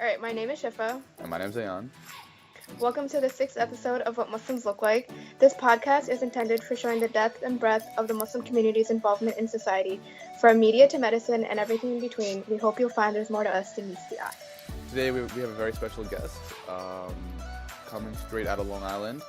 All right, my name is Shifa. And my name's Ayan. Welcome to the sixth episode of What Muslims Look Like. This podcast is intended for showing the depth and breadth of the Muslim community's involvement in society, from media to medicine and everything in between. We hope you'll find there's more to us than meets the eye. Today we have a very special guest coming straight out of Long Island,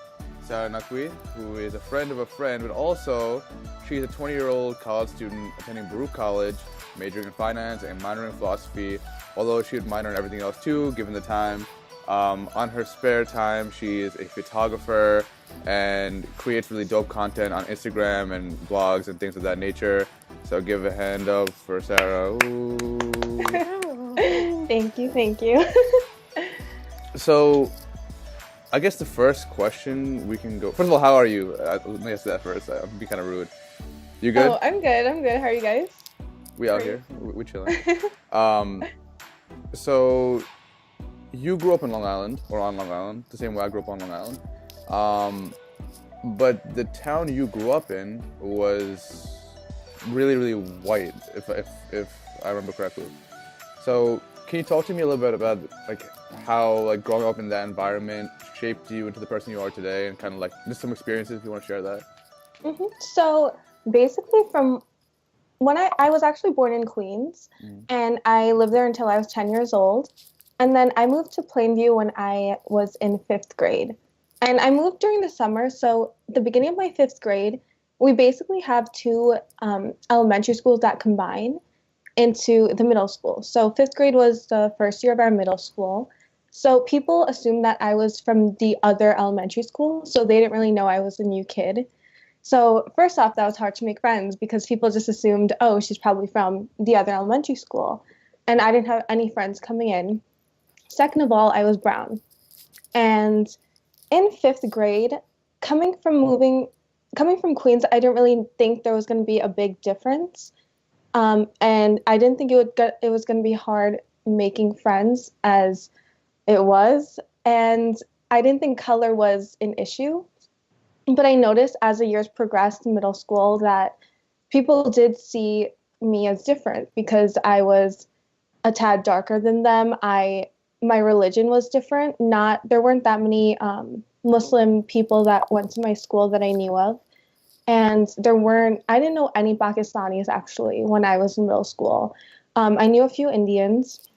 Sara Naqui, who is a friend of a friend, but also she's a 20-year-old college student attending Baruch College, majoring in finance and minoring in philosophy, although she would minor in everything else too, given the time. On her spare time, she is a photographer and creates really dope content on Instagram and blogs and things of that nature. So give a hand up for Sara. Ooh. Thank you. So, I guess the first question we can go. First of all, how are you? Let me ask that first. I'm gonna be kind of rude. You good? Oh, I'm good. How are you guys? We out here. We chilling. So, you grew up in Long Island, or on Long Island, the same way I grew up on Long Island. But the town you grew up in was really, really white, if I remember correctly. So, can you talk to me a little bit about how growing up in that environment shaped you into the person you are today, and kind of just some experiences if you want to share that? Mm-hmm. So basically, from when I was actually born in Queens, and I lived there until I was 10 years old, and then I moved to Plainview when I was in 5th grade, and I moved during the summer. So the beginning of my 5th grade, we basically have two elementary schools that combine into the middle school. So 5th grade was the first year of our middle school. So people assumed that I was from the other elementary school, so they didn't really know I was a new kid. So first off, that was hard to make friends because people just assumed, oh, she's probably from the other elementary school. And I didn't have any friends coming in. Second of all, I was brown. And in 5th grade, coming from Queens, I didn't really think there was going to be a big difference. And I didn't think it was going to be hard making friends as it was. And I didn't think color was an issue. But I noticed as the years progressed in middle school that people did see me as different because I was a tad darker than them. My religion was different. There weren't that many Muslim people that went to my school that I knew of. And I didn't know any Pakistanis actually when I was in middle school. I knew a few Indians,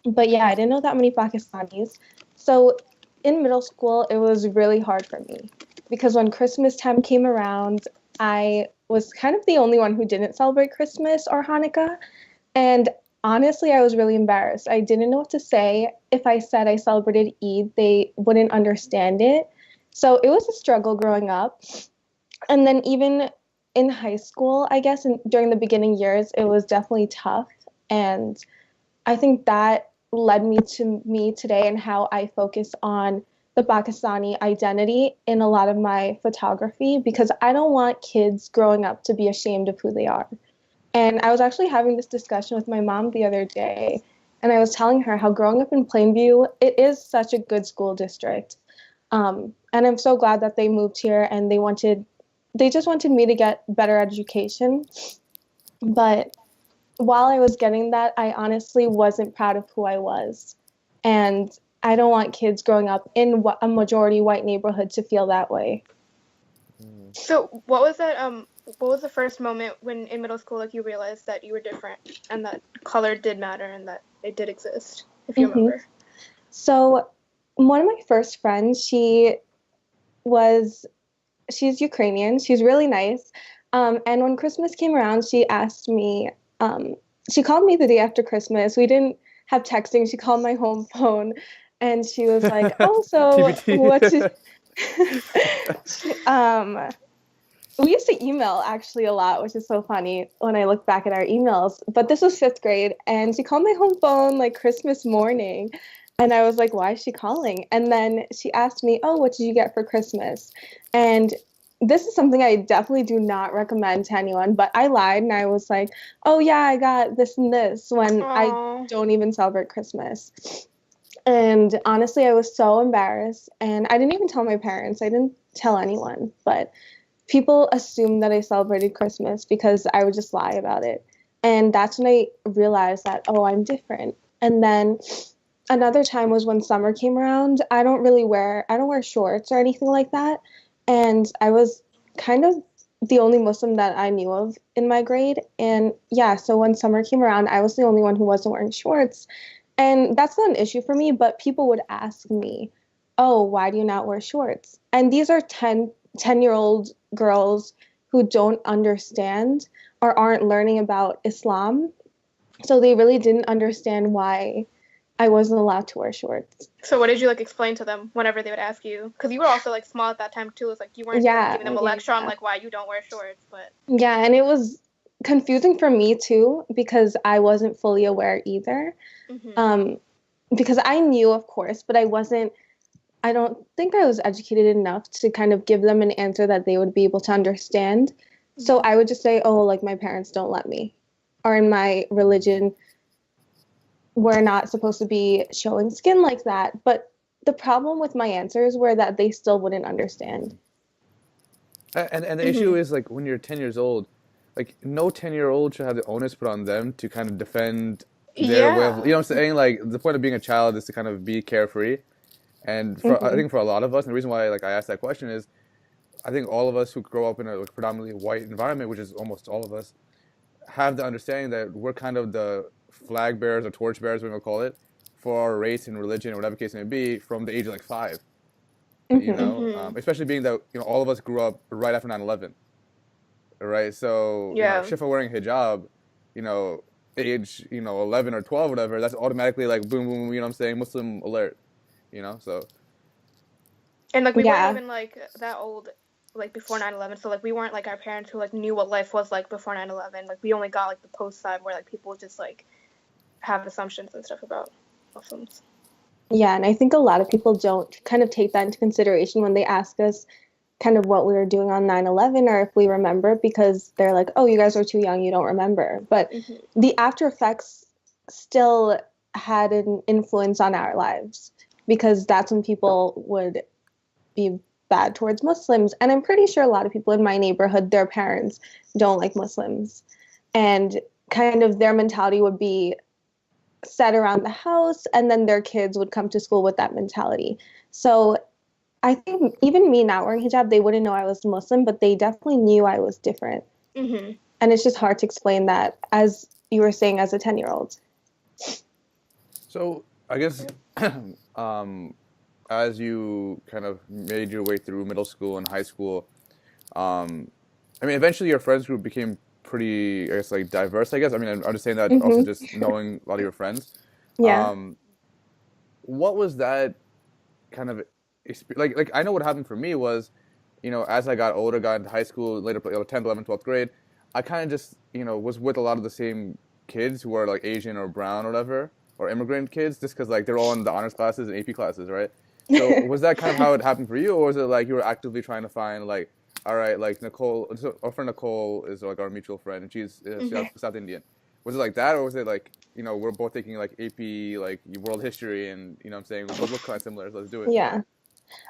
but yeah, I didn't know that many Pakistanis. So in middle school, it was really hard for me because when Christmas time came around, I was kind of the only one who didn't celebrate Christmas or Hanukkah. And honestly, I was really embarrassed. I didn't know what to say. If I said I celebrated Eid, they wouldn't understand it. So it was a struggle growing up. And then even in high school, I guess, during the beginning years, it was definitely tough. And I think that led me to me today and how I focus on the Pakistani identity in a lot of my photography, because I don't want kids growing up to be ashamed of who they are. And I was actually having this discussion with my mom the other day, and I was telling her how growing up in Plainview, it is such a good school district. And I'm so glad that they moved here and they just wanted me to get better education. But while I was getting that, I honestly wasn't proud of who I was. And I don't want kids growing up in a majority white neighborhood to feel that way. So what was that? What was the first moment when in middle school you realized that you were different and that color did matter and that it did exist, if you remember? So one of my first friends, she's Ukrainian. She's really nice. And when Christmas came around, she asked me, she called me the day after Christmas. We didn't have texting. She called my home phone and she was like, oh, so what's we used to email actually a lot, which is so funny when I look back at our emails. But this was 5th grade and she called my home phone Christmas morning. And I was like, why is she calling? And then she asked me, oh, what did you get for Christmas? And this is something I definitely do not recommend to anyone, but I lied and I was like, oh yeah, I got this and this when Aww. I don't even celebrate Christmas. And honestly, I was so embarrassed and I didn't even tell my parents. I didn't tell anyone, but people assumed that I celebrated Christmas because I would just lie about it. And that's when I realized that, oh, I'm different. And then another time was when summer came around. I don't wear shorts or anything like that. And I was kind of the only Muslim that I knew of in my grade. And yeah, so when summer came around, I was the only one who wasn't wearing shorts. And that's not an issue for me, but people would ask me, oh, why do you not wear shorts? And these are 10-year-old girls who don't understand or aren't learning about Islam. So they really didn't understand why I wasn't allowed to wear shorts. So what did you like explain to them whenever they would ask you? Because you were also like small at that time too. It's like you weren't giving them a lecture on like why you don't wear shorts, but yeah, and it was confusing for me too because I wasn't fully aware either. Because I knew, of course, but I don't think I was educated enough to kind of give them an answer that they would be able to understand. So I would just say, oh, like my parents don't let me. Or in my religion, we're not supposed to be showing skin like that. But the problem with my answers were that they still wouldn't understand. And the issue is like when you're 10 years old, like no 10-year-old should have the onus put on them to kind of defend their way of, you know what I'm saying? Like the point of being a child is to kind of be carefree. And for, I think for a lot of us, and the reason why like I asked that question is I think all of us who grow up in a like, predominantly white environment, which is almost all of us, have the understanding that we're kind of the flag bearers or torch bearers, whatever you call it, for our race and religion or whatever case it may be from the age of like 5. You know, especially being that all of us grew up right after 9/11, right? So Shifa wearing hijab, age 11 or 12, whatever, that's automatically like boom, boom, you know what I'm saying, Muslim alert, so. And like we weren't even like that old like before 9/11, so like we weren't like our parents who like knew what life was like before 9/11. Like we only got like the post side where like people just like have assumptions and stuff about Muslims. Yeah, and I think a lot of people don't kind of take that into consideration when they ask us kind of what we were doing on 9/11 or if we remember, because they're like, oh, you guys are too young, you don't remember. But the after effects still had an influence on our lives because that's when people would be bad towards Muslims. And I'm pretty sure a lot of people in my neighborhood, their parents don't like Muslims. And kind of their mentality would be set around the house, and then their kids would come to school with that mentality. So I think even me not wearing hijab, they wouldn't know I was Muslim, but they definitely knew I was different. And it's just hard to explain that, as you were saying, as a 10-year-old. So I guess as you kind of made your way through middle school and high school, I mean, eventually your friends group became pretty, I guess, like diverse, I guess. I mean, I'm just saying that also just knowing a lot of your friends. Yeah. What was that kind of, like I know what happened for me was, as I got older, got into high school, later 10th, 11th, 12th grade, I kind of just, was with a lot of the same kids who were like Asian or brown or whatever, or immigrant kids, just because like they're all in the honors classes and AP classes, right? So was that kind of how it happened for you, or was it like you were actively trying to find like, all right, like Nicole, so our friend Nicole is like our mutual friend, and she's South Indian. Was it like that, or was it like, we're both taking like AP, like world history, and what I'm saying, we both look kind of similar, so let's do it. Yeah.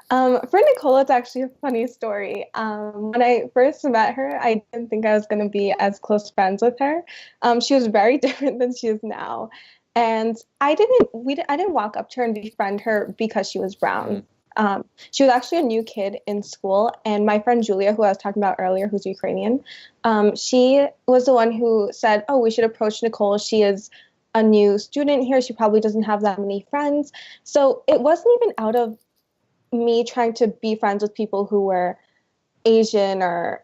For Nicole, it's actually a funny story. When I first met her, I didn't think I was going to be as close friends with her. She was very different than she is now. And I didn't walk up to her and befriend her because she was brown. She was actually a new kid in school, and my friend Julia, who I was talking about earlier, who's Ukrainian, she was the one who said, oh, we should approach Nicole. She is a new student here. She probably doesn't have that many friends. So it wasn't even out of me trying to be friends with people who were Asian or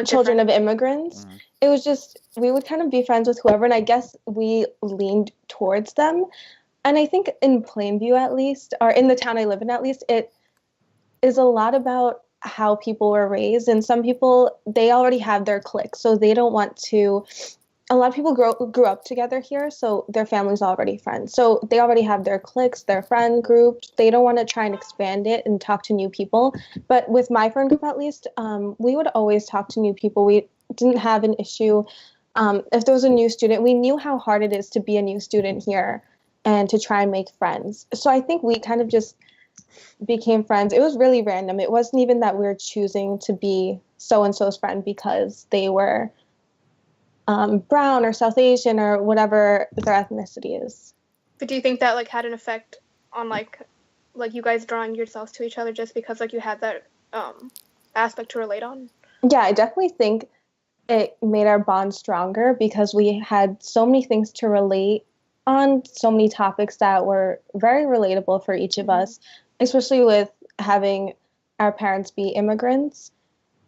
children of immigrants. It was just, we would kind of be friends with whoever, and I guess we leaned towards them. And I think in Plainview, at least, or in the town I live in, at least, it is a lot about how people were raised. And some people, they already have their clique, so they don't want to. A lot of people grew up together here, so their family's already friends. So they already have their cliques, their friend groups. They don't want to try and expand it and talk to new people. But with my friend group, at least, we would always talk to new people. We didn't have an issue. If there was a new student, we knew how hard it is to be a new student here and to try and make friends. So I think we kind of just became friends. It was really random. It wasn't even that we were choosing to be so-and-so's friend because they were brown or South Asian or whatever their ethnicity is. But do you think that like had an effect on like you guys drawing yourselves to each other just because like you had that aspect to relate on? Yeah, I definitely think it made our bond stronger because we had so many things to relate on, so many topics that were very relatable for each of us, especially with having our parents be immigrants.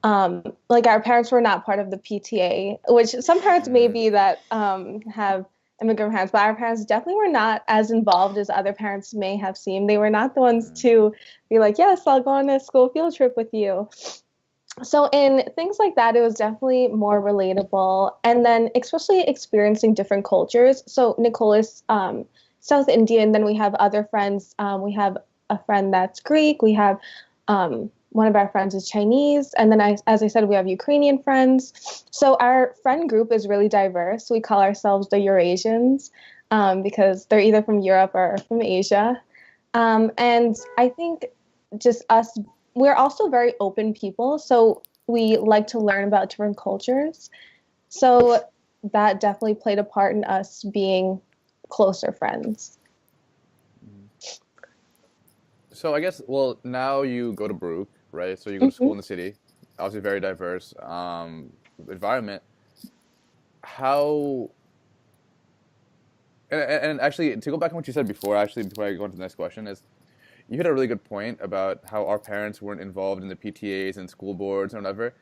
Like our parents were not part of the PTA, which some parents may be that have immigrant parents, but our parents definitely were not as involved as other parents may have seemed. They were not the ones to be like, yes, I'll go on a school field trip with you. So in things like that, it was definitely more relatable. And then especially experiencing different cultures. So Nicole is South Indian. Then we have other friends. We have a friend that's Greek. We have one of our friends is Chinese. And then, as I said, we have Ukrainian friends. So our friend group is really diverse. We call ourselves the Eurasians because they're either from Europe or from Asia. And I think just us, we're also very open people. So we like to learn about different cultures. So that definitely played a part in us being closer friends. So I guess, well, now you go to Brook, right? So you go to school in the city, obviously very diverse environment. How, and actually, to go back on what you said before, actually, before I go on to the next question, is you hit a really good point about how our parents weren't involved in the PTAs and school boards and whatever,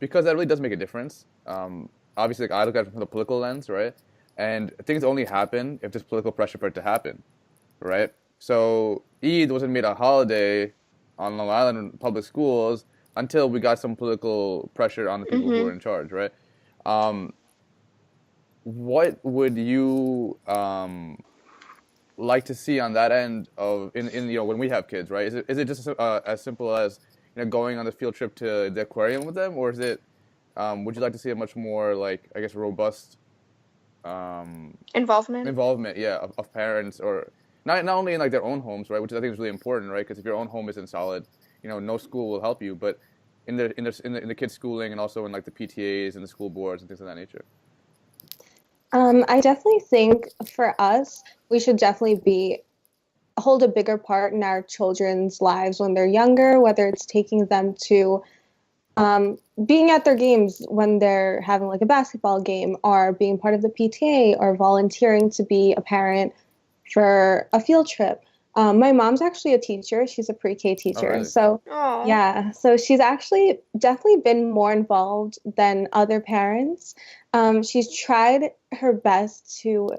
because that really does make a difference. Obviously, like, I look at it from the political lens, right? And things only happen if there's political pressure for it to happen, right? So Eid wasn't made a holiday on Long Island public schools until we got some political pressure on the people who were in charge, right? What would you like to see on that end of in when we have kids, right? Is it just as simple as going on the field trip to the aquarium with them, or is it would you like to see a much more like I guess robust involvement, yeah, of parents or not only in like their own homes, right? Which I think is really important, right? Because if your own home isn't solid, no school will help you. But in the kids' schooling and also in like the PTAs and the school boards and things of that nature. I definitely think for us, we should definitely hold a bigger part in our children's lives when they're younger, whether it's taking them to being at their games when they're having like a basketball game or being part of the PTA or volunteering to be a parent for a field trip. My mom's actually a teacher. She's a pre-K teacher. Oh, really? So, yeah. So she's actually definitely been more involved than other parents. She's tried her best to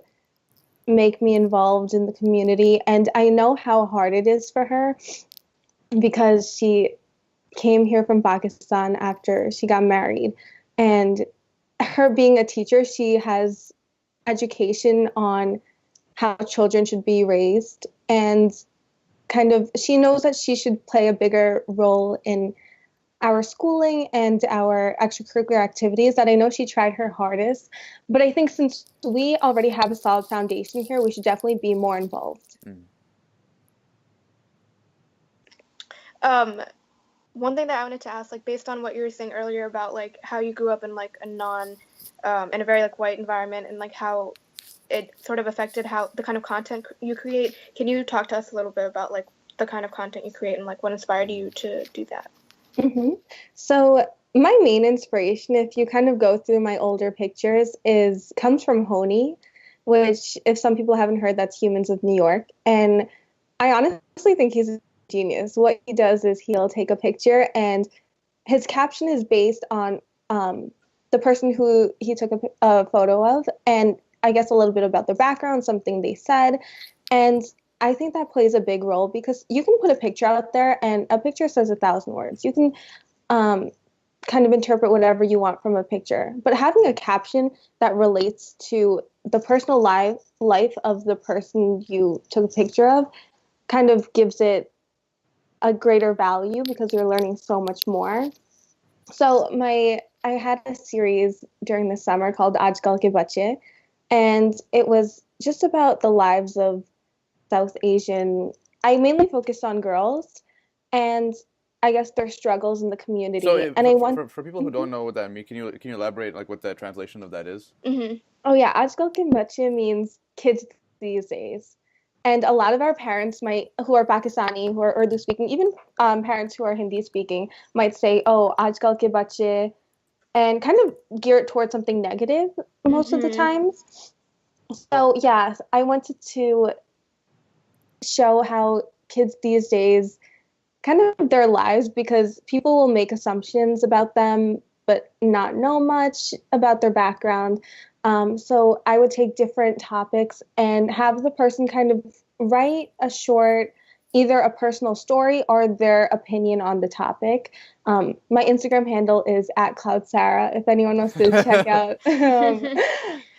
make me involved in the community. And I know how hard it is for her because she came here from Pakistan after she got married. And her being a teacher, she has education on how children should be raised, and kind of she knows that she should play a bigger role in our schooling and our extracurricular activities. That I know she tried her hardest, but I think since we already have a solid foundation here, we should definitely be more involved. One thing that I wanted to ask, like based on what you were saying earlier about like how you grew up in like in a very like white environment and like how it sort of affected how the kind of content you create. Can you talk to us a little bit about like the kind of content you create and like what inspired you to do that? So my main inspiration, if you kind of go through my older pictures, comes from Honey, which if some people haven't heard, that's Humans of New York. And I honestly think he's a genius. What he does is he'll take a picture and his caption is based on the person who he took a photo of, and I guess a little bit about their background, something they said. And I think that plays a big role because you can put a picture out there and a picture says 1,000 words. You can kind of interpret whatever you want from a picture. But having a caption that relates to the personal life of the person you took a picture of kind of gives it a greater value because you're learning so much more. So I had a series during the summer called Aajkal Ke Bache, and it was just about the lives of South Asian. I mainly focused on girls and I guess their struggles in the community. So And for people who don't know what that means, can you elaborate like what the translation of that is? Oh yeah, Aajkal Ke Bache means kids these days. And a lot of our parents who are Pakistani, who are Urdu speaking, even parents who are Hindi speaking, might say, "Oh, aajkal ke bache," and kind of gear it towards something negative most of the times. So yeah, I wanted to show how kids these days kind of their lives, because people will make assumptions about them but not know much about their background. So I would take different topics and have the person kind of write a short, either a personal story or their opinion on the topic. My Instagram handle is @CloudSara. If anyone wants to check out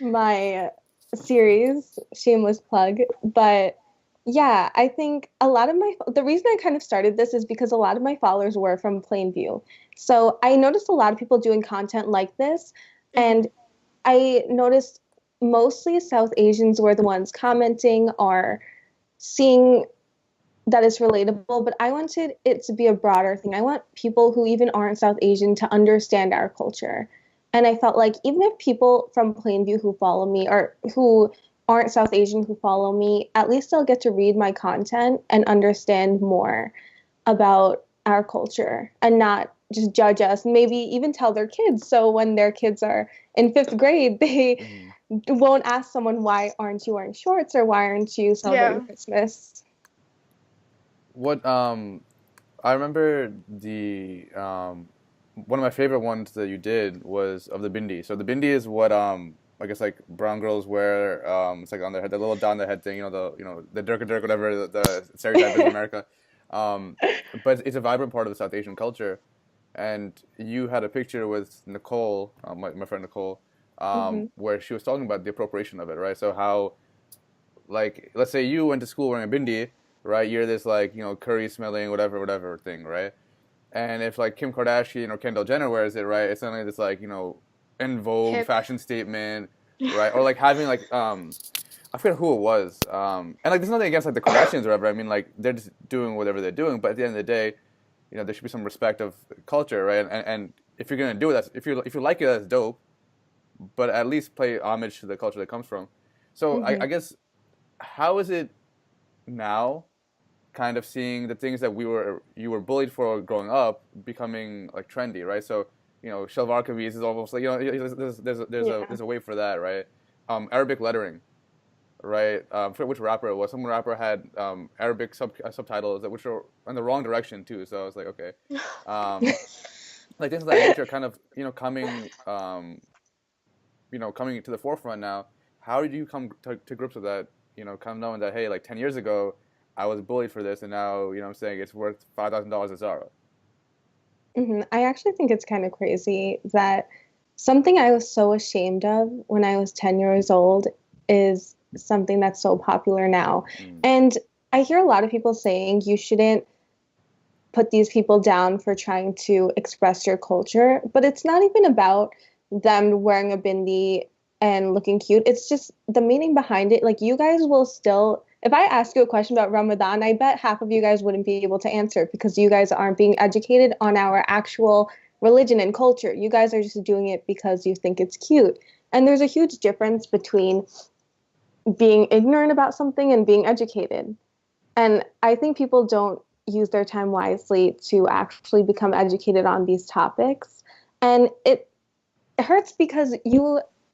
my series, shameless plug. But yeah, I think the reason I kind of started this is because a lot of my followers were from Plainview. So I noticed a lot of people doing content like this, and I noticed mostly South Asians were the ones commenting or seeing that it's relatable, but I wanted it to be a broader thing. I want people who even aren't South Asian to understand our culture. And I felt like even if people from Plainview who follow me or who aren't South Asian who follow me, at least they'll get to read my content and understand more about our culture and not just judge us, maybe even tell their kids. So when their kids are in 5th grade, they won't ask someone, why aren't you wearing shorts or why aren't you celebrating Christmas? What I remember the one of my favorite ones that you did was of the bindi. So the bindi is what I guess like brown girls wear. It's like on their head, the little down the head thing. The dirk whatever the stereotype is in America. But it's a vibrant part of the South Asian culture. And you had a picture with Nicole, my friend Nicole, where she was talking about the appropriation of it, right? So how, like, let's say you went to school wearing a bindi, right? You're this like curry smelling whatever thing, right? And if like Kim Kardashian or Kendall Jenner wears it, right, it's suddenly this like in vogue fashion statement, right? Or like having like I forget who it was, and like there's nothing against like the Kardashians or whatever. I mean like they're just doing whatever they're doing, but at the end of the day, there should be some respect of culture, right? And if you're gonna do it, if you like it, that's dope. But at least pay homage to the culture that comes from. So I guess, how is it now, kind of seeing the things that you were bullied for growing up becoming like trendy, right? So shalwar kameez is almost like there's a way for that, right? Arabic lettering, right? For which rapper it was. Some rapper had Arabic subtitles which were in the wrong direction too. So I was like, okay, like things of that nature, kind of coming coming to the forefront now. How did you come to grips with that? Kind of knowing that, hey, like 10 years ago, I was bullied for this, and now I'm saying it's worth $5,000 at Zara. I actually think it's kind of crazy that something I was so ashamed of when I was 10 years old is something that's so popular now. And I hear a lot of people saying you shouldn't put these people down for trying to express your culture, but it's not even about them wearing a bindi and looking cute. It's just the meaning behind it. Like, you guys will still, if I ask you a question about Ramadan, I bet half of you guys wouldn't be able to answer because you guys aren't being educated on our actual religion and culture. You guys are just doing it because you think it's cute. And there's a huge difference between being ignorant about something and being educated. And I think people don't use their time wisely to actually become educated on these topics. And it hurts because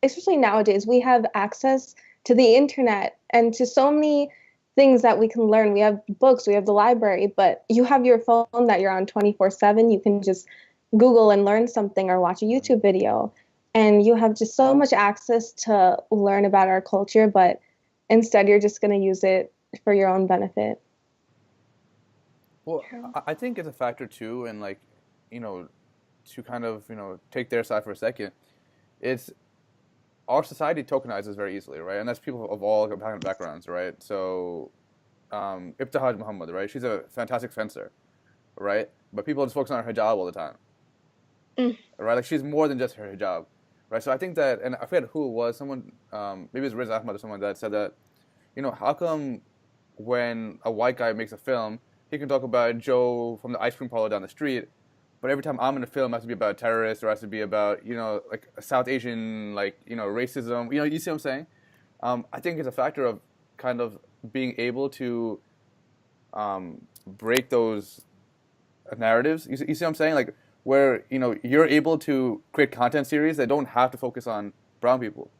especially nowadays, we have access to the internet and to so many things that we can learn. We have books, we have the library, but you have your phone that you're on 24/7. You can just Google and learn something or watch a YouTube video. And you have just so much access to learn about our culture, but instead you're just going to use it for your own benefit. Well, I think it's a factor too, and like, to kind of, take their side for a second, it's our society tokenizes very easily, right? And that's people of all backgrounds, right? So, Ibtihaj Muhammad, right? She's a fantastic fencer, right? But people just focus on her hijab all the time, right? Like, she's more than just her hijab, right? So I think that, and I forget who it was, someone, maybe it was Riz Ahmed or someone that said that, how come when a white guy makes a film, he can talk about Joe from the ice cream parlor down the street, but every time I'm in a film, it has to be about terrorists, or it has to be about, like South Asian, like, racism. You see what I'm saying? I think it's a factor of kind of being able to break those narratives. You see what I'm saying? Like where you're able to create content series that don't have to focus on brown people.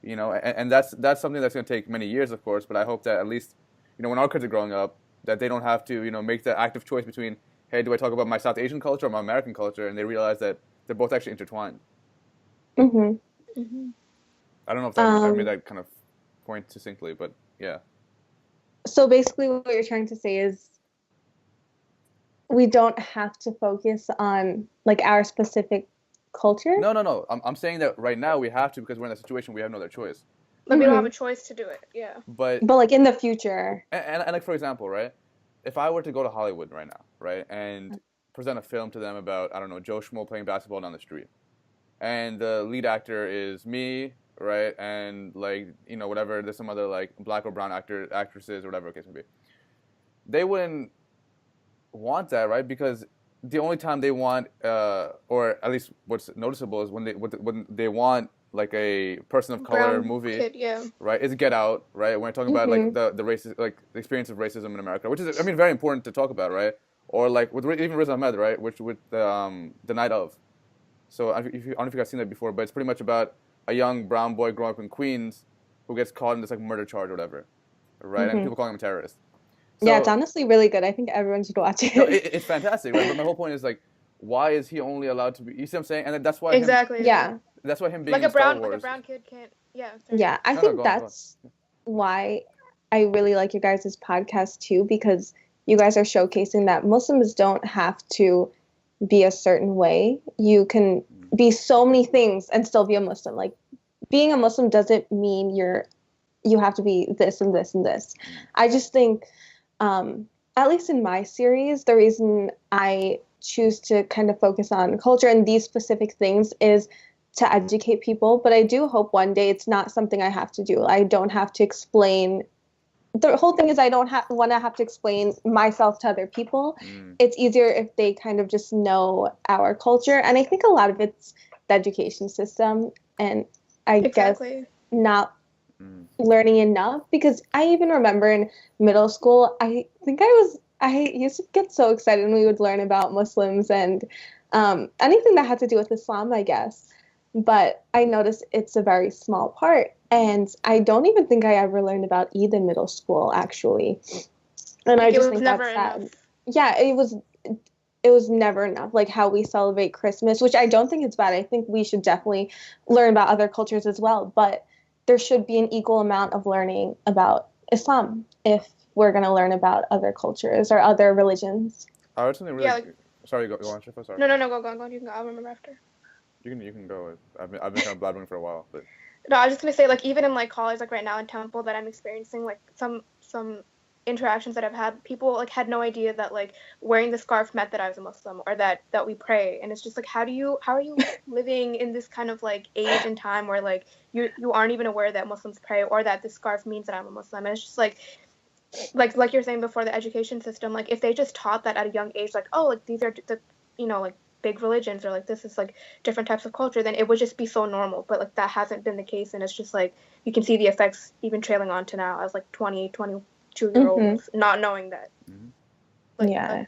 And that's something that's going to take many years, of course. But I hope that at least when our kids are growing up, that they don't have to make the active choice between, hey, do I talk about my South Asian culture or my American culture, and they realize that they're both actually intertwined. Mhm. I don't know if I made that kind of point succinctly, but yeah. So basically, what you're trying to say is we don't have to focus on like our specific culture. No. I'm saying that right now we have to because we're in a situation we have no other choice. But we don't have a choice to do it. Yeah. But like in the future. And like for example, right? If I were to go to Hollywood right now, right, and present a film to them about, I don't know, Joe Schmo playing basketball down the street, and the lead actor is me, right, and like whatever, there's some other like black or brown actresses or whatever the case may be, they wouldn't want that, right? Because the only time they want, or at least what's noticeable is when they want like a person of color Brown movie, kid, yeah. right? Is Get Out, right? When we're talking about like the racist, like the experience of racism in America, which is very important to talk about, right? Or like with even Riz Ahmed, right? Which with the Night Of. So I don't know if you guys have seen that before, but it's pretty much about a young brown boy growing up in Queens who gets caught in this like murder charge or whatever, right? And people calling him a terrorist. So, yeah, it's honestly really good. I think everyone should watch it. No, it's fantastic, right? But my whole point is like, why is he only allowed to be? You see what I'm saying? And that's why exactly. That's why him being like in Star Wars. Like a brown kid can't. Yeah. Sorry. Yeah, I think that's why I really like your guys' podcast too, because you guys are showcasing that Muslims don't have to be a certain way. You can be so many things and still be a Muslim. Like being a Muslim doesn't mean you have to be this and this and this. I just think, at least in my series, the reason I choose to kind of focus on culture and these specific things is to educate people. But I do hope one day it's not something I have to do. I don't have to explain. The whole thing is I don't want to have to explain myself to other people. It's easier if they kind of just know our culture. And I think a lot of it's the education system. And I guess not learning enough, because I even remember in middle school, I used to get so excited when we would learn about Muslims and anything that had to do with Islam, I guess. But I noticed it's a very small part. And I don't even think I ever learned about Eid in middle school, actually. And I just think that's sad. Yeah, it was never enough. Like how we celebrate Christmas, which I don't think is bad. I think we should definitely learn about other cultures as well. But there should be an equal amount of learning about Islam if we're going to learn about other cultures or other religions. I heard something really... Sorry, go on, Shifa, sorry. No, go on. You can go. I'll remember after. You can go. I've been kind of blabbering for a while, but... No, I was just gonna say, like, even in like college, like right now in Temple, that I'm experiencing like some interactions that I've had. People like had no idea that like wearing the scarf meant that I was a Muslim or that we pray, and it's just like, how are you living in this kind of like age and time where like you aren't even aware that Muslims pray or that this scarf means that I'm a Muslim? And it's just like you're saying before, the education system, like if they just taught that at a young age, like, oh, like these are the like big religions, or like this is like different types of culture, then it would just be so normal. But like that hasn't been the case, and it's just like you can see the effects even trailing on to now as like 22-year-olds not knowing that like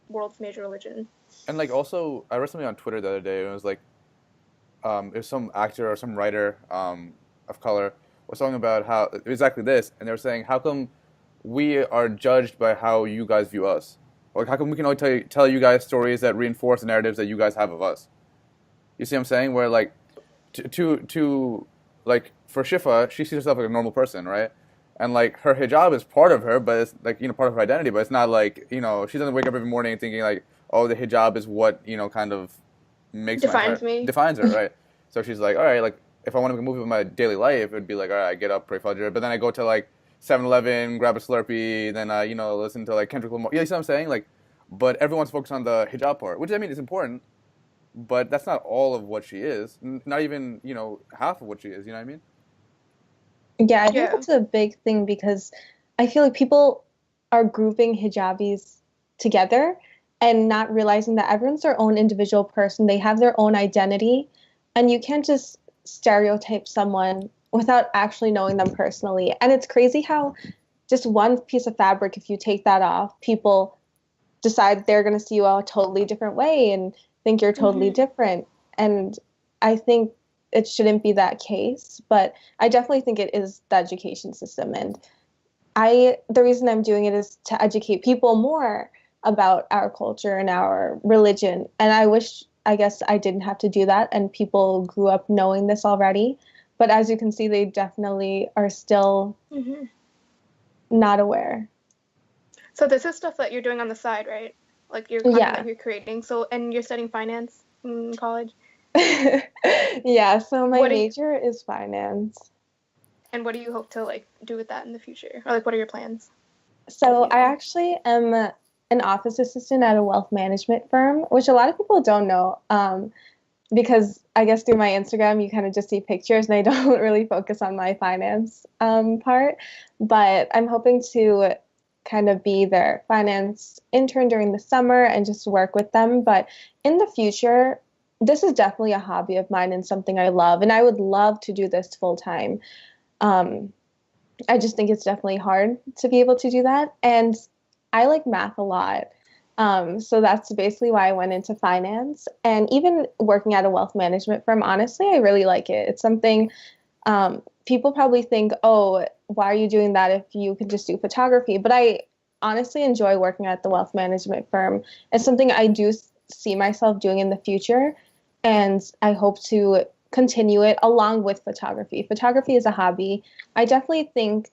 world's major religion. And like also I read something on Twitter the other day, and it was like it was some actor or some writer of color was talking about how exactly this, and they were saying, how come we are judged by how you guys view us? Like, how come we can only tell you guys stories that reinforce the narratives that you guys have of us? You see what I'm saying? Where, like, to like, for Shifa, she sees herself like a normal person, right? And, like, her hijab is part of her, but it's, like, part of her identity. But it's not like, she doesn't wake up every morning thinking, like, oh, the hijab is what, kind of makes defines her, right? So she's like, all right, like, if I want to make a movie with my daily life, it would be like, all right, I get up, pray Fajr, but then I go to, like, 7-Eleven, grab a Slurpee, then listen to like Kendrick Lamar. You see what I'm saying? Like, but everyone's focused on the hijab part, which I mean is important, but that's not all of what she is. Not even half of what she is. You know what I mean? Yeah, I think that's a big thing, because I feel like people are grouping hijabis together and not realizing that everyone's their own individual person. They have their own identity, and you can't just stereotype someone without actually knowing them personally. And it's crazy how just one piece of fabric, if you take that off, people decide they're going to see you a totally different way and think you're totally different. And I think it shouldn't be that case, but I definitely think it is the education system. And the reason I'm doing it is to educate people more about our culture and our religion. And I guess I didn't have to do that, and people grew up knowing this already. But as you can see, they definitely are still not aware. So this is stuff that you're doing on the side, right? Like you're that you're creating. So, and you're studying finance in college? Yeah, so my major is finance. And what do you hope to like do with that in the future? Or like what are your plans? So I actually am an office assistant at a wealth management firm, which a lot of people don't know. Because I guess through my Instagram, you kind of just see pictures and I don't really focus on my finance part. But I'm hoping to kind of be their finance intern during the summer and just work with them. But in the future, this is definitely a hobby of mine and something I love. And I would love to do this full time. I just think it's definitely hard to be able to do that. And I like math a lot. So that's basically why I went into finance. And even working at a wealth management firm, honestly, I really like it. It's something people probably think, oh, why are you doing that if you could just do photography? But I honestly enjoy working at the wealth management firm. It's something I do see myself doing in the future. And I hope to continue it along with photography. Photography is a hobby. I definitely think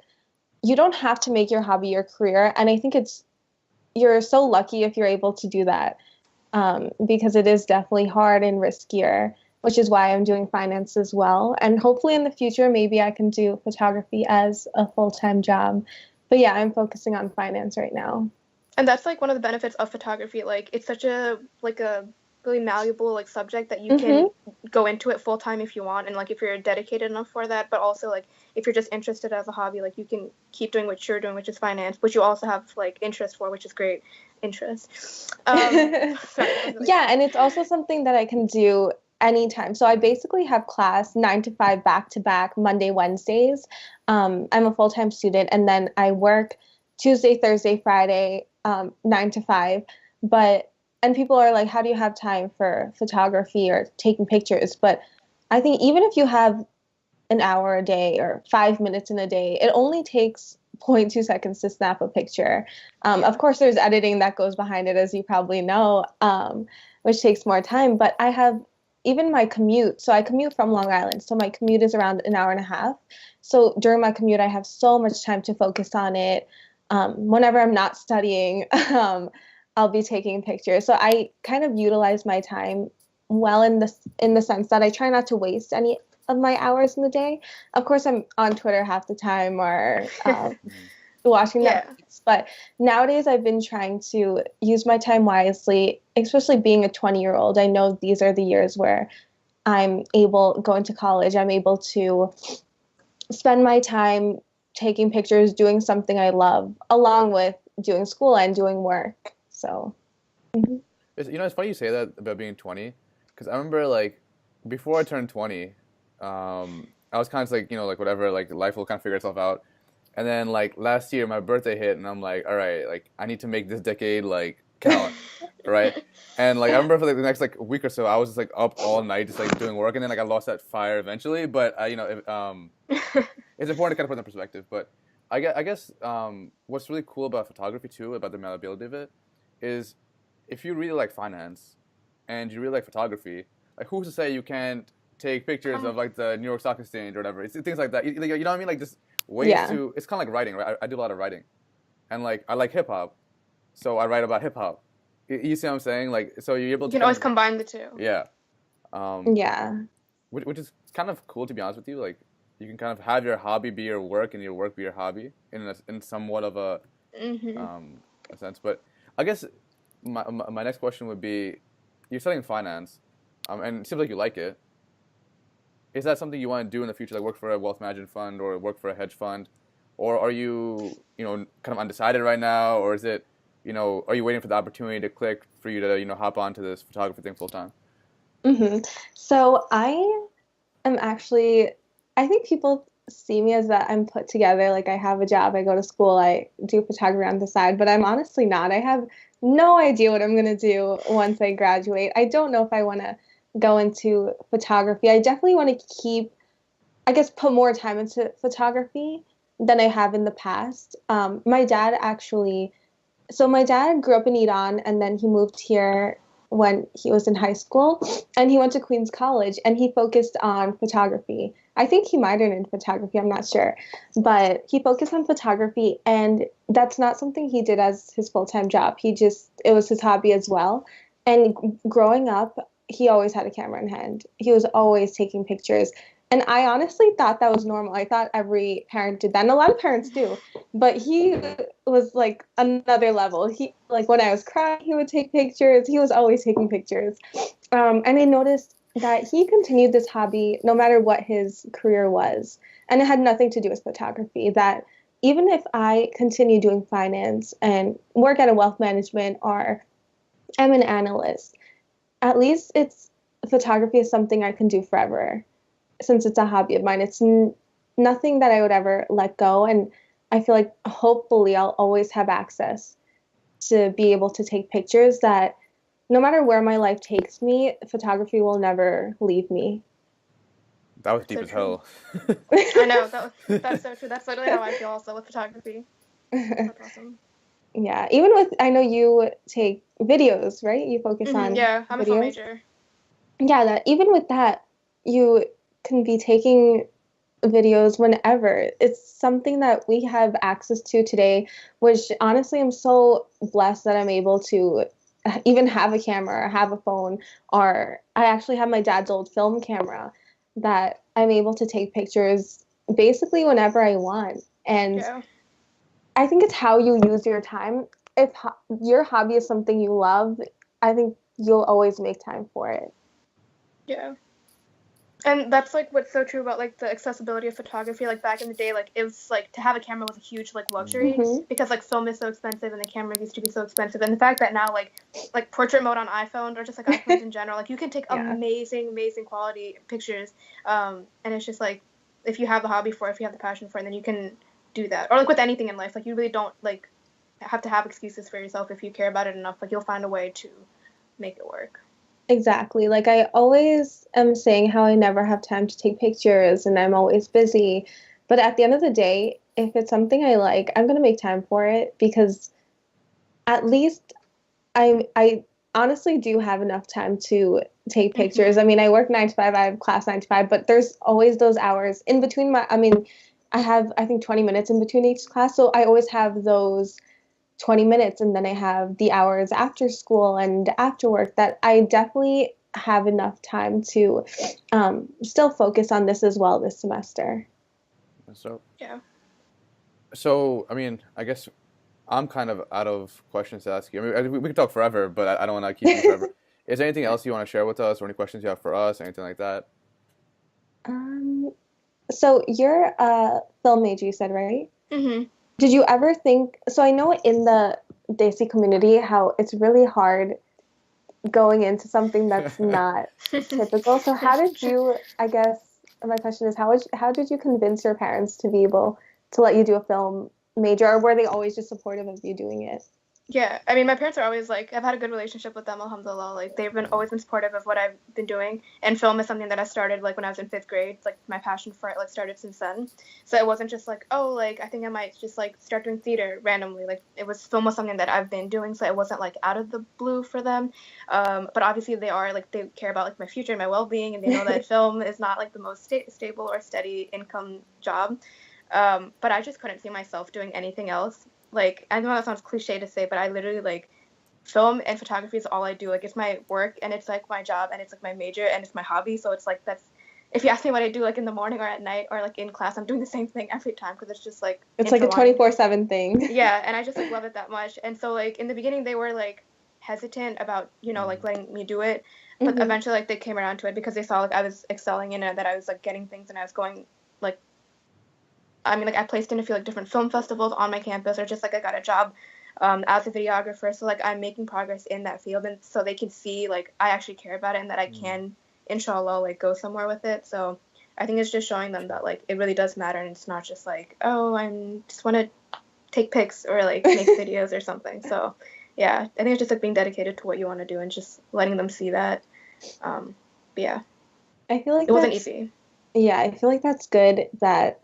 you don't have to make your hobby your career. And I think you're so lucky if you're able to do that, because it is definitely hard and riskier, which is why I'm doing finance as well. And hopefully in the future, maybe I can do photography as a full-time job. But yeah, I'm focusing on finance right now. And that's like one of the benefits of photography. Like it's such a really malleable like subject that you can go into it full time if you want, and like if you're dedicated enough for that. But also like if you're just interested as a hobby, like you can keep doing what you're doing, which is finance, which you also have like interest for, which is great interest. Yeah, and it's also something that I can do anytime. So I basically have class 9 to 5 back to back Monday, Wednesdays. I'm a full-time student, and then I work Tuesday, Thursday, Friday, 9 to 5. And people are like, how do you have time for photography or taking pictures? But I think even if you have an hour a day or 5 minutes in a day, it only takes 0.2 seconds to snap a picture. Of course, there's editing that goes behind it, as you probably know, which takes more time. But I have even my commute. So I commute from Long Island. So my commute is around an hour and a half. So during my commute, I have so much time to focus on it. Whenever I'm not studying, I'll be taking pictures. So I kind of utilize my time well in the sense that I try not to waste any of my hours in the day. Of course, I'm on Twitter half the time or watching Netflix. But nowadays, I've been trying to use my time wisely, especially being a 20-year-old. I know these are the years where going to college, I'm able to spend my time taking pictures, doing something I love, along with doing school and doing work. So, it's funny you say that about being 20, because I remember like before I turned 20, I was kind of like, like whatever, like life will kind of figure itself out. And then like last year, my birthday hit, and I'm like, all right, like I need to make this decade like count, right? And like I remember for like the next like week or so, I was just like up all night just like doing work, and then like I lost that fire eventually. But it's important to kind of put it in perspective. But I guess what's really cool about photography too, about the malleability of it, is if you really like finance and you really like photography, like who's to say you can't take pictures of like the New York Stock Exchange or whatever? It's things like that. You know what I mean? Like just ways to. It's kind of like writing, right? I do a lot of writing, and like I like hip hop, so I write about hip hop. You see what I'm saying? Like so you're able to. You can always combine the two. Yeah. Yeah. Which is kind of cool, to be honest with you. Like you can kind of have your hobby be your work and your work be your hobby in somewhat of a sense. But I guess my next question would be, you're studying finance, and it seems like you like it. Is that something you want to do in the future, like work for a wealth management fund or work for a hedge fund? Or are you, kind of undecided right now? Or is it, are you waiting for the opportunity to click for you to, hop onto this photography thing full time? So I am actually I think people see me as that I'm put together. Like I have a job, I go to school, I do photography on the side, but I'm honestly not. I have no idea what I'm going to do once I graduate. I don't know if I want to go into photography. I definitely want to keep, I guess, put more time into photography than I have in the past. My dad actually, so my dad grew up in Iran and then he moved here when he was in high school and he went to Queens College and he focused on photography. I think he minored in photography, I'm not sure. But he focused on photography and that's not something he did as his full-time job. It was his hobby as well. And growing up, he always had a camera in hand. He was always taking pictures. And I honestly thought that was normal. I thought every parent did that. And a lot of parents do. But he was like another level. He, like when I was crying, he would take pictures. He was always taking pictures. And I noticed that he continued this hobby no matter what his career was. And it had nothing to do with photography. That even if I continue doing finance and work at a wealth management or I'm an analyst, at least it's photography is something I can do forever since it's a hobby of mine. It's nothing that I would ever let go. And I feel like hopefully I'll always have access to be able to take pictures that no matter where my life takes me, photography will never leave me. That was That's deep so as true. hell. I know, that's so true. That's literally how I feel also with photography. That's awesome. Yeah, even with, I know you take videos, right? You focus on Yeah, I'm a film videos. major. Yeah, that even with that, you can be taking videos whenever. It's something that we have access to today, which honestly, I'm so blessed that I'm able to even have a camera or have a phone, or I actually have my dad's old film camera that I'm able to take pictures basically whenever I want. And Yeah. I think it's how you use your time. If your hobby is something you love, I think you'll always make time for it. Yeah. And that's like what's so true about like the accessibility of photography. Like back in the day, like it was like to have a camera was a huge like luxury Hmm. because like film is so expensive and the cameras used to be so expensive. And the fact that now like portrait mode on iPhone or just like iPhones in general, like you can take Yeah, amazing quality pictures. And it's just like if you have the hobby for it, if you have the passion for it, then you can do that. Or like with anything in life, like you really don't like have to have excuses for yourself if you care about it enough. Like you'll find a way to make it work. exactly. Like I always am saying how I never have time to take pictures and I'm always busy. But at the end of the day, if it's something I like, I'm going to make time for it because at least I honestly do have enough time to take pictures. I mean, I work 9 to 5, I have class 9 to 5, but there's always those hours in between I mean, I have I think 20 minutes in between each class, so I always have those 20 minutes and then I have the hours after school and after work that I definitely have enough time to still focus on this as well this semester. So, Yeah. I mean, I guess I'm kind of out of questions to ask you. I mean, we could talk forever, but I don't want to keep you forever. Is there anything else you want to share with us, or any questions you have for us, anything like that? um, so you're a film major, you said, right? Mhm. Did you ever think, so I know in the Desi community how it's really hard going into something that's not typical. So how did you, I guess my question is how did you convince your parents to be able to let you do a film major, or were they always just supportive of you doing it? Yeah, I mean, my parents are always like, I've had a good relationship with them, alhamdulillah. Like, they've been always been supportive of what I've been doing. And film is something that I started like when I was in fifth grade. Like, my passion for it like started since then. So it wasn't just like, oh, like I think I might just like start doing theater randomly. Like, it was film was something that I've been doing, so it wasn't like out of the blue for them. But obviously they are like they care about like my future and my well being, and they know that film is not like the most stable or steady income job. But I just couldn't see myself doing anything else. Like, I know that sounds cliche to say, but I literally like film and photography is all I do. Like, it's my work and it's like my job and it's like my major and it's my hobby. So it's like that's if you ask me what I do like in the morning or at night or like in class, I'm doing the same thing every time because it's just like It's like a intertwined. 24/7 thing. Yeah, and I just like love it that much. And so like in the beginning they were like hesitant about like letting me do it, but Hmm. eventually like they came around to it because they saw like I was excelling in it, that I was like getting things and I was going like I mean, like I placed in a few like different film festivals on my campus, or just like I got a job as a videographer. So like I'm making progress in that field, and so they can see like I actually care about it and that I can, inshallah, like go somewhere with it. So I think it's just showing them that like it really does matter, and it's not just like, oh, I just want to take pics or like make videos or something. So yeah, I think it's just like being dedicated to what you want to do and just letting them see that. But yeah, I feel like it wasn't easy. Yeah, I feel like that's good that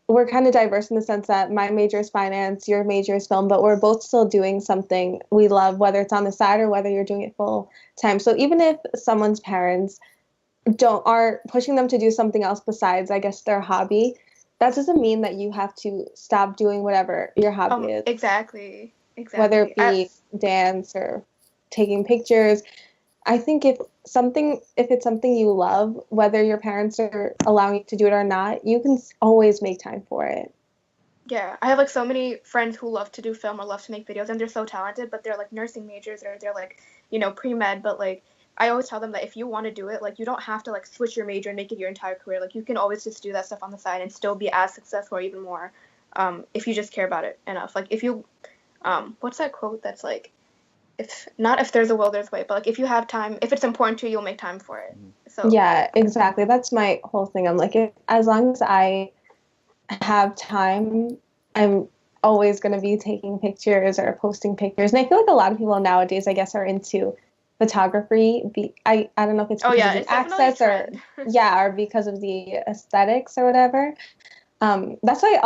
we're kind of diverse in the sense that my major is finance, your major is film, but we're both still doing something we love, whether it's on the side or whether you're doing it full time. So even if someone's parents are pushing them to do something else besides, I guess, their hobby, that doesn't mean that you have to stop doing whatever your hobby is. Exactly. Whether it be dance or taking pictures. I think if it's something you love, whether your parents are allowing you to do it or not, you can always make time for it. Yeah, I have like so many friends who love to do film or love to make videos, and they're so talented, but they're like nursing majors or they're like, pre-med, but like I always tell them that if you want to do it, like you don't have to like switch your major and make it your entire career. Like you can always just do that stuff on the side and still be as successful or even more, if you just care about it enough. Like if you, what's that quote that's like, if there's a will, there's a way, but like if you have time, if it's important to you, you'll make time for it. So yeah, exactly. That's my whole thing. I'm like, as long as I have time, I'm always going to be taking pictures or posting pictures. And I feel like a lot of people nowadays, I guess, are into photography. I don't know if it's because of the access or or because of the aesthetics or whatever. That's why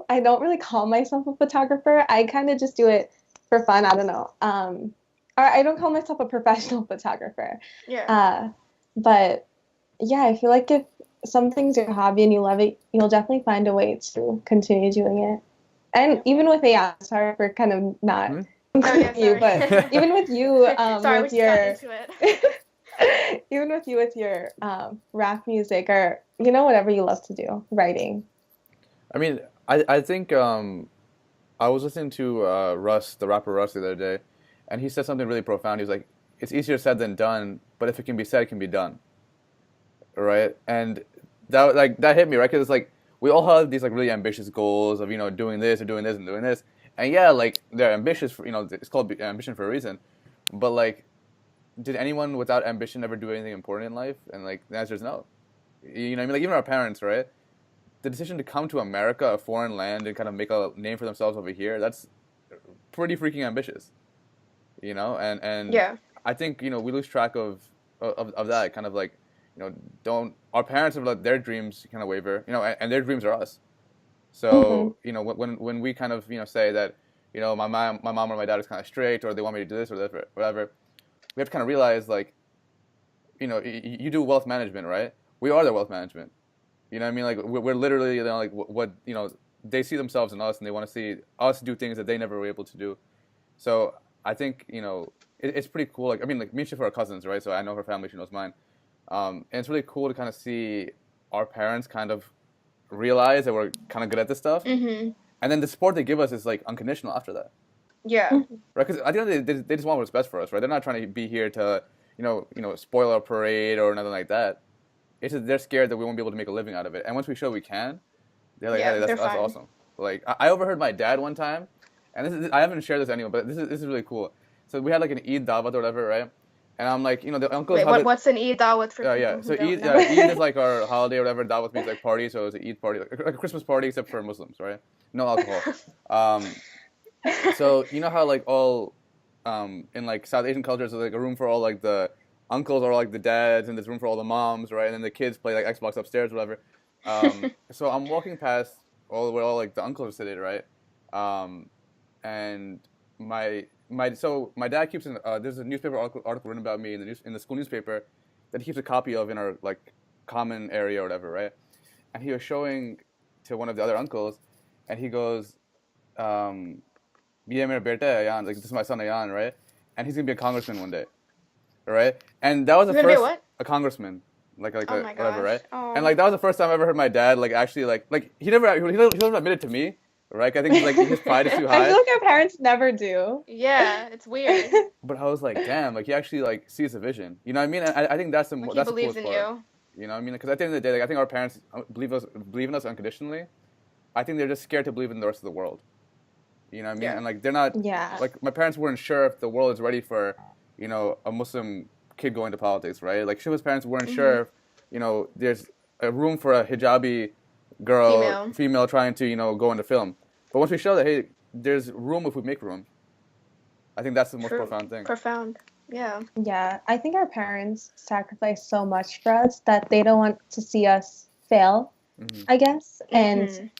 I don't really call myself a photographer. I kind of just do it for fun. I don't know. Or I don't call myself a professional photographer. Yeah. But yeah, I feel like if something's your hobby and you love it, you'll definitely find a way to continue doing it. And even with AI, sorry for kind of not you, but even with you, sorry, with your even with you with your rap music or whatever you love to do, writing. I mean, I think I was listening to Russ, the rapper Russ, the other day, and he said something really profound. He was like, "It's easier said than done, but if it can be said, it can be done." Right? And that hit me, right? Because it's like we all have these like really ambitious goals of doing this or doing this and doing this, and yeah, like they're ambitious for it's called ambition for a reason, but like, did anyone without ambition ever do anything important in life? And like the answer is no. You know what I mean? Like even our parents, right? The decision to come to America, a foreign land, and kind of make a name for themselves over here, that's pretty freaking ambitious. And yeah. I think, we lose track of that, kind of like, don't, our parents have let their dreams kind of waver, and their dreams are us. So, when we kind of, say that, my mom or my dad is kind of strict, or they want me to do this or whatever, we have to kind of realize, like, you do wealth management, right? We are the wealth management. You know what I mean? Like, we're literally, like, what, they see themselves in us, and they want to see us do things that they never were able to do. So I think, it's pretty cool. Like, I mean, like, me and Shifa are cousins, right? So I know her family, she knows mine. And it's really cool to kind of see our parents kind of realize that we're kind of good at this stuff. Mm-hmm. And then the support they give us is, like, unconditional after that. Yeah. Right? Because at the end of the day, they just want what's best for us, right? They're not trying to be here to, spoil our parade or nothing like that. It's just they're scared that we won't be able to make a living out of it. And once we show we can, they're like, hey, that's awesome. Like, I overheard my dad one time, and I haven't shared this with anyone, but this is really cool. So we had like an Eid Dawat or whatever, right? And I'm like, the uncles. Wait, what's an Eid Dawat for people? Yeah. So Eid is like our holiday or whatever. Dawat means like party, so it's an Eid party, like a Christmas party except for Muslims, right? No alcohol. So you know how like all in like South Asian cultures, there's like a room for all like the uncles or like the dads, and there's room for all the moms, right? And then the kids play like Xbox upstairs, whatever. So I'm walking past where all like the uncles are sitting, right? And my dad keeps there's a newspaper article written about me in the school newspaper that he keeps a copy of in our like common area or whatever, right? And he was showing to one of the other uncles, and he goes, "Ye mera beta hai, Ayan, like this is my son Ayan, right? And he's gonna be a congressman one day." Right, and that was the first a congressman, like whatever, right? Oh. And like that was the first time I ever heard my dad like actually like he never admitted to me, right? I think his pride is too high. I feel like our parents never do. Yeah, it's weird. But I was like, damn, like he actually like sees the vision. You know what I mean? And I think that's the like that's he believes the in coolest part. you. You know what I mean? Because at the end of the day, like I think our parents believe in us unconditionally. I think they're just scared to believe in the rest of the world. You know what I mean? Yeah. And like they're not. Yeah. Like my parents weren't sure if the world is ready for a Muslim kid going to politics, right? Like Shiva's parents weren't sure if, there's a room for a hijabi girl, female trying to, go into film. But once we show that, hey, there's room if we make room. I think that's the most profound thing. Profound. Yeah. Yeah. I think our parents sacrifice so much for us that they don't want to see us fail, I guess. And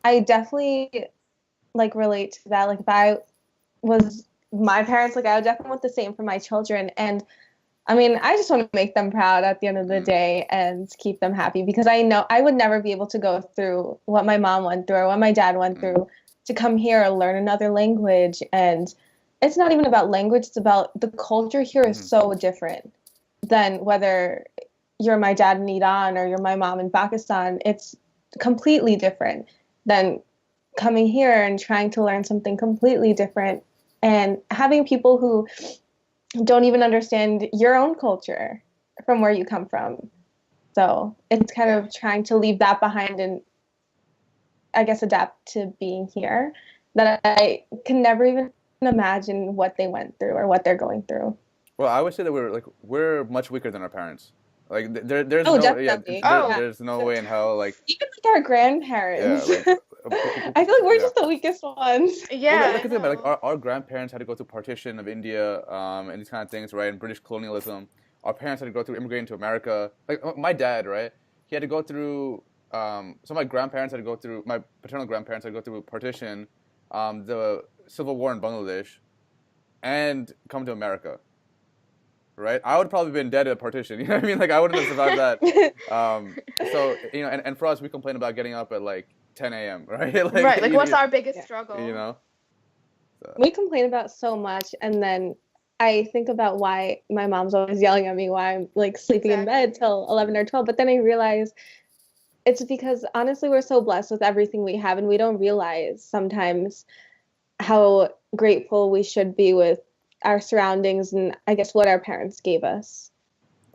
I definitely relate to that. Like if I was my parents, I would definitely want the same for my children. And I mean, I just want to make them proud at the end of the day and keep them happy, because I know I would never be able to go through what my mom went through or what my dad went through to come here and learn another language. And it's not even about language. It's about the culture here is so different than whether you're my dad in Iran or you're my mom in Pakistan. It's completely different than coming here and trying to learn something completely different and having people who don't even understand your own culture from where you come from. So it's kind of trying to leave that behind and I guess adapt to being here, that I can never even imagine what they went through or what they're going through. Well, I would say that we're much weaker than our parents. Like there's there's no way in hell even our grandparents. Yeah, I feel like we're just the weakest ones. Yeah. Well, think about it, our grandparents had to go through partition of India and these kind of things, right? And British colonialism. Our parents had to go through immigrating to America. Like my dad, right? He had to go through. So my grandparents had to go through. My paternal grandparents had to go through partition, the civil war in Bangladesh, and come to America. Right, I would probably been dead at partition. You know what I mean? I wouldn't have survived that. So and for us, we complain about getting up at 10 a.m. Right? Right. What's our biggest struggle? So. We complain about so much, and then I think about why my mom's always yelling at me why I'm sleeping in bed till 11 or 12. But then I realize it's because honestly we're so blessed with everything we have, and we don't realize sometimes how grateful we should be with our surroundings and I guess what our parents gave us.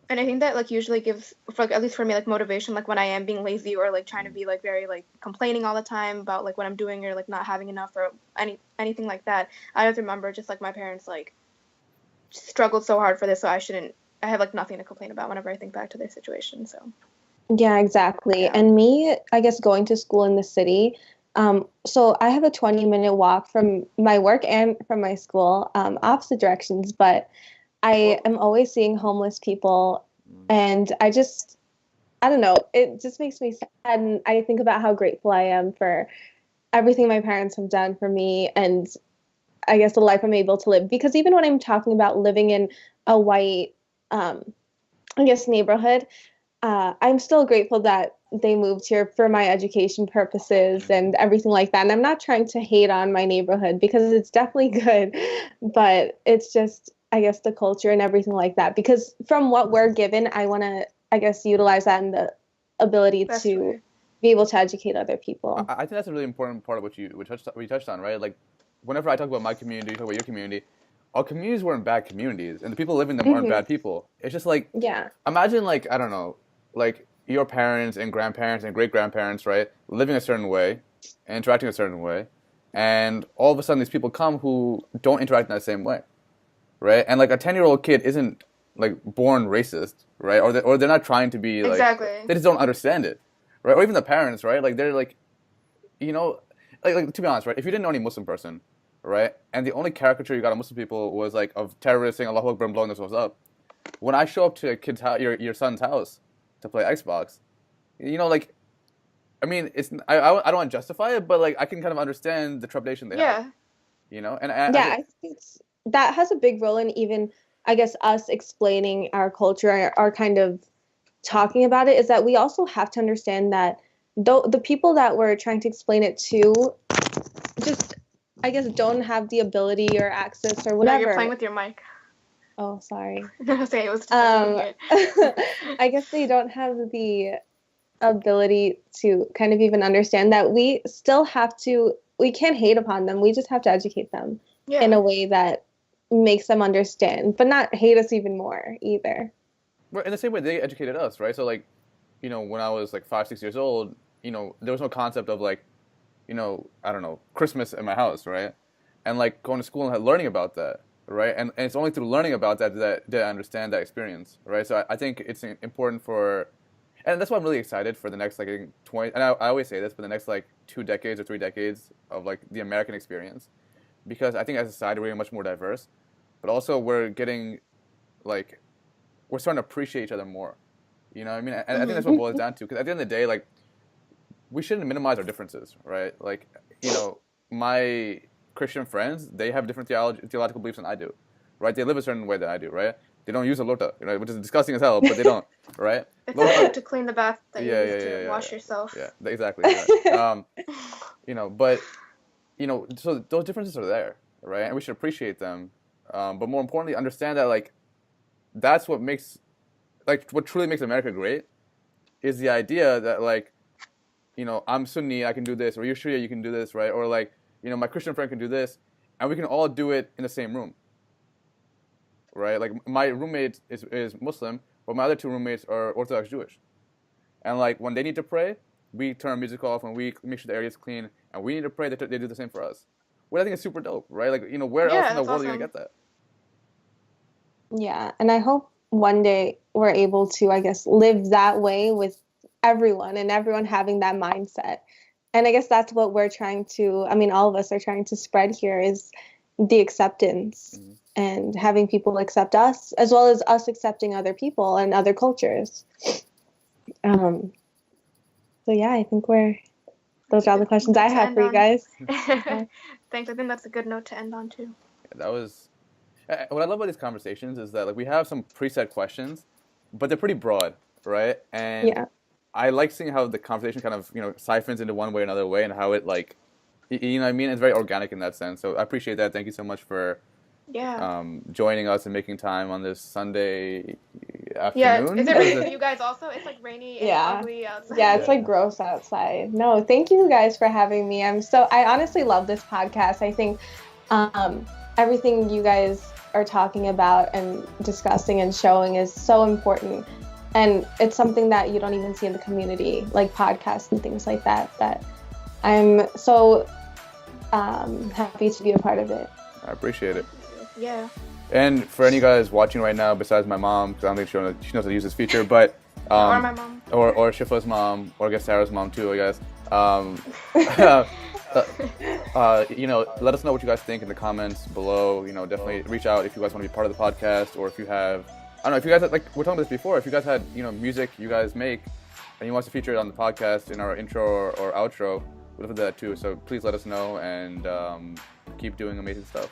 And I think that usually gives, at least for me, motivation, when I am being lazy or trying to be very complaining all the time about what I'm doing or not having enough or anything like that. I have to remember just my parents struggled so hard for this, so I have nothing to complain about whenever I think back to their situation. So yeah, exactly. Yeah. And me, I guess going to school in the city, so I have a 20-minute walk from my work and from my school, opposite directions, but I am always seeing homeless people, and I don't know, it just makes me sad, and I think about how grateful I am for everything my parents have done for me, and I guess the life I'm able to live, because even when I'm talking about living in a white, I guess, neighborhood, I'm still grateful that they moved here for my education purposes and everything like that. And I'm not trying to hate on my neighborhood because it's definitely good, but it's just, I guess, the culture and everything like that. Because from what we're given, I want to, I guess, utilize that in the ability to be able to educate other people. I think that's a really important part of what we touched on, right? Whenever I talk about my community, you talk about your community, our communities weren't bad communities, and the people living in them aren't bad people. It's just imagine I don't know, your parents and grandparents and great-grandparents, right, living a certain way, interacting a certain way, and all of a sudden these people come who don't interact in that same way, right? And a 10-year-old kid isn't born racist, right? Or they're not trying to be exactly. They just don't understand it, right? Or even the parents, right? They're to be honest, right? If you didn't know any Muslim person, right, and the only caricature you got of Muslim people was of terrorists saying Allahu Akbar and blowing themselves up, when I show up to a kid's house, your son's house, to play Xbox, I mean, it's I don't want to justify it, but I can kind of understand the trepidation they have. And I think that has a big role in even, I guess, us explaining our culture or kind of talking about it, is that we also have to understand that the people that we're trying to explain it to just, I guess, don't have the ability or access or whatever. No, you're playing with your mic. Oh, sorry. Okay, it was just I guess they don't have the ability to kind of even understand that we still have to, we can't hate upon them. We just have to educate them in a way that makes them understand, but not hate us even more either. Well, in the same way they educated us, right? So when I was 5, 6 years old, there was no concept of I don't know, Christmas in my house, right? And going to school and learning about that. Right, and it's only through learning about that I understand that experience, right? So I think it's important And that's why I'm really excited for the next, like, 20, and I always say this, for the next, like, 2 decades or 3 decades of, like, the American experience. Because I think as a society, we're getting much more diverse. But also, we're getting, like, we're starting to appreciate each other more. You know what I mean? And I think that's what it boils down to. Because at the end of the day, like, we shouldn't minimize our differences, right? Like, you know, my Christian friends, they have different theological beliefs than I do, right? They live a certain way than I do, right? They don't use a lota, you know, which is disgusting as hell, but they don't, right? It's okay to clean the bath that you use to wash yourself. Yeah, exactly. Yeah. You know, but, you know, so those differences are there, right? And we should appreciate them. But more importantly, understand that, like, that's what makes, like, what truly makes America great is the idea that, like, you know, I'm Sunni, I can do this, or you're Shia, you can do this, right? Or, like, you know, my Christian friend can do this, and we can all do it in the same room, right? Like, my roommate is Muslim, but my other 2 roommates are Orthodox Jewish. And, like, when they need to pray, we turn our music off, and we make sure the area is clean, and we need to pray, they do the same for us. Well, I think it's super dope, right? Like, you know, where else in the world are you going to get that? Yeah, and I hope one day we're able to, I guess, live that way with everyone and everyone having that mindset. And I guess that's what we're trying to, I mean, all of us are trying to spread here is the acceptance and having people accept us as well as us accepting other people and other cultures. So yeah, I think those are all the questions I have for you guys. Thanks. I think that's a good note to end on too. Yeah, that was, what I love about these conversations is that, like, we have some preset questions, but they're pretty broad, right? And yeah. I like seeing how the conversation kind of, you know, siphons into one way or another way, and how it, like, you know what I mean? It's very organic in that sense. So I appreciate that. Thank you so much for joining us and making time on this Sunday afternoon. Yeah, is it raining for you guys also? It's like rainy and ugly outside. Yeah, it's like gross outside. No, thank you guys for having me. I honestly love this podcast. I think everything you guys are talking about and discussing and showing is so important. And it's something that you don't even see in the community, like podcasts and things like that, that I'm so happy to be a part of it. I appreciate it. Yeah. And for any of you guys watching right now, besides my mom, because I don't think she knows how to use this feature, but or my mom, or Shifa's mom, or I guess Sarah's mom too, I guess. You know, let us know what you guys think in the comments below. You know, definitely reach out if you guys want to be part of the podcast, or if you have, I don't know, if you guys had, like, we're talking about this before, if you guys had, you know, music you guys make and you want us to feature it on the podcast in our intro or outro, we'd love to do that too. So please let us know, and keep doing amazing stuff.